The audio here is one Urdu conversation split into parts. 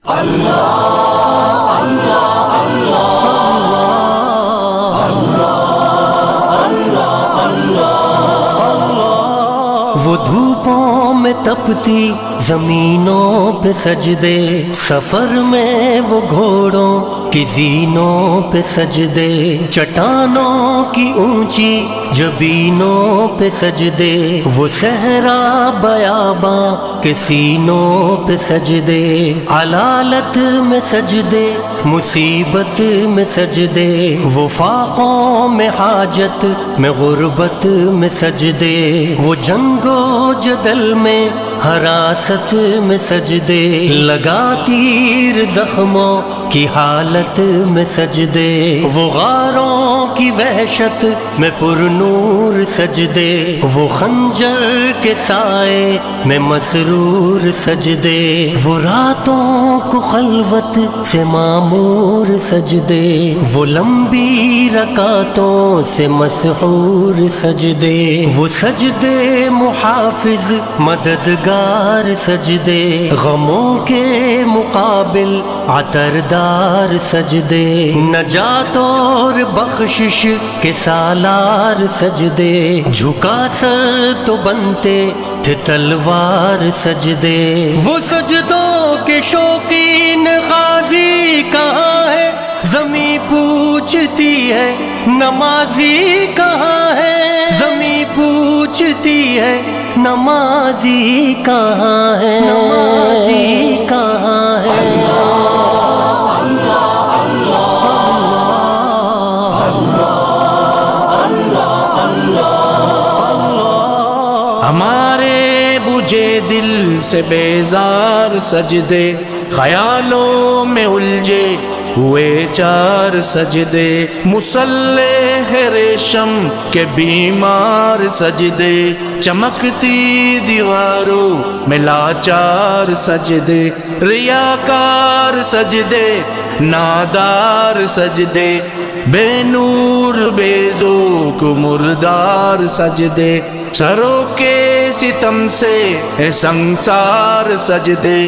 وہ دھوپوں میں تپتی زمینوں پہ سجدے، سفر میں وہ گھوڑوں کی زینوں پہ سجدے، چٹانوں کی اونچی جبینوں پہ سجدے، وہ صحرا بیاباں کے سینوں پہ سجدے، علالت میں سجدے، مصیبت میں سجدے، وہ فاقوں میں حاجت میں غربت میں سجدے، وہ جنگ و جدل میں حراست میں سجدے، لگا تیر زخموں کی حالت میں سجدے، وہ غاروں کی وحشت میں پر نور سجدے، وہ خنجر کے سائے میں مسرور سجدے، وہ راتوں کو خلوت سے معمور سجدے، وہ لمبی رکعتوں سے مسحور سجدے، وہ سجدے محافظ مددگار سجدے، غموں کے مقابل عطردار سجدے، نجات اور بخشش کے سالار سجدے، جھکا سر تو بنتے تھے تلوار سجدے، وہ سجدوں کے شوقین غازی کہاں ہے، زمیں پوچھتی ہے نمازی کہاں ہے، زمیں پوچھتی ہے نمازی کہاں ہے، نمازی کہاں ہے۔ ہمارے بجھے دل سے بیزار سجدے، خیالوں میں الجھے ہوئے چار سجدے، مصلح ریشم کے بیمار سجدے، چمکتی دیواروں میں لاچار سجدے، ریاکار سجدے، نادار سجدے، بے نور بے ذوق مردار سجدے، سروں کے ستم سے ہے سنسار سجدے،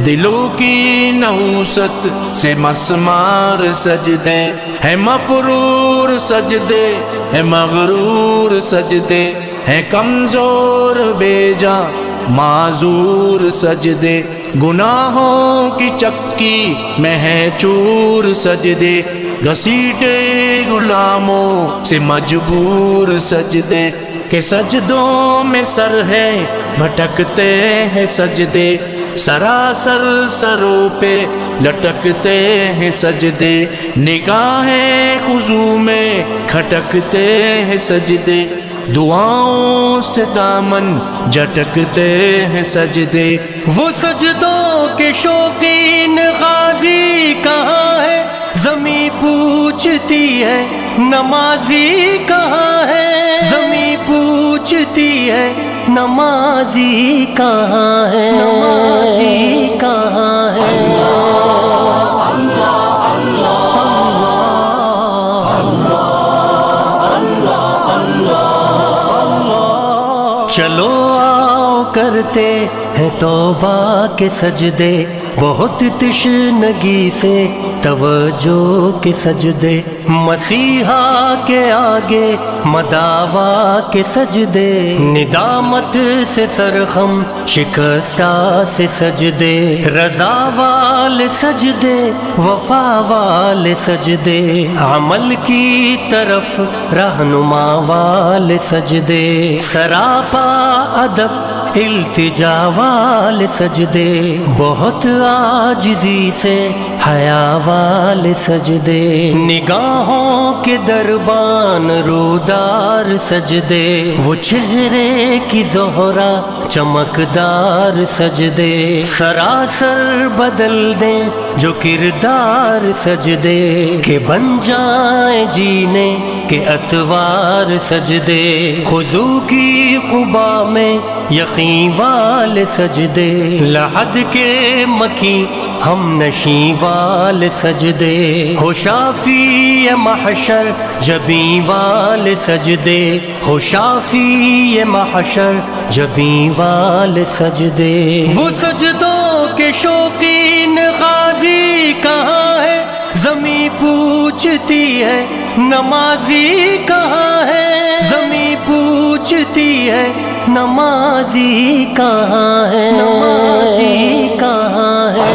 دلوں کی نحوست سے مسمار سجدے، ہے مفرور سجدے، ہے مغرور سجدے، ہے کمزور بے جان معذور سجدے، گناہوں کی چکی میں ہے چور سجدے، گھسیٹے غلاموں سے مجبور سجدے، کہ سجدوں میں سر ہے بھٹکتے ہیں سجدے، سراسر سروں پہ لٹکتے ہیں سجدے، نگاہیں خضوع میں کھٹکتے ہیں سجدے، دعاؤں سے دامن جھٹکتے ہیں سجدے، وہ سجدوں کے شوقین غازی کہاں ہے، زمیں پوچھتی ہے نمازی کہاں ہے، زمیں پوچھتی ہے نمازی کہاں ہے، نمازی کہاں ہے۔ چلو آؤ کرتے ہیں توبہ کے سجدے، بہت تشنگی سے توجہ کے سجدے، مسیحا کے آگے مداوا کے سجدے، ندامت سے سرخم شکستہ سے سجدے، رضا والے سجدے، وفا والے سجدے، عمل کی طرف رہنما والے سجدے، سراپا ادب التجا والے سجدے، بہت عاجزی سے حیا والے سجدے، نگاہوں کے دربان رودار سجدے، وہ چہرے کی زہرا چمکدار سجدے، سراسر بدل دیں جو کردار سجدے، کہ بن جائیں جینے کے اتوار سجدے، خضوع کی قبا میں یقین والے سجدے، لحد کے مکی ہم نشیں والے سجدے، ہو شافی محشر جبیں والے سجدے، ہو شافی محشر جبیں والے سجدے، وہ سجدوں کے شوقین غازی پوچھتی ہے نمازی کہاں ہے، زمین پوچھتی ہے نمازی کہاں ہے، نمازی کہاں ہے۔